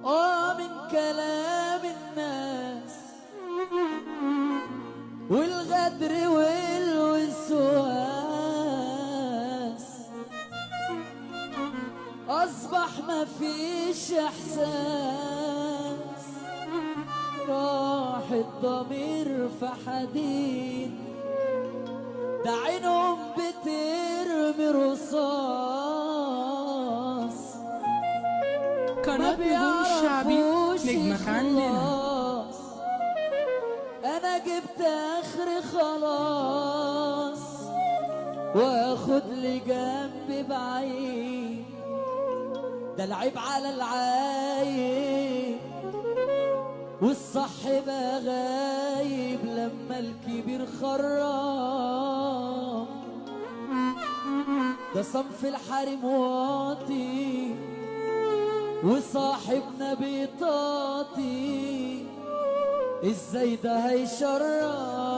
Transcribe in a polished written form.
من كلام الناس والغدر والوسواس أصبح مفيش إحساس، راح الضمير في حديد، ده عينهم بترمي رصاص، قناة نجوم الشعبي نجمك عندنا. انا جبت اخري خلاص، واخد لي جنب بعيد، ده العيب على العايب والصح بقى غايب لما الكبير خرام، ده صنف الحريم واطي وصاحبنا بيطاطي، ازاي ده هيشرف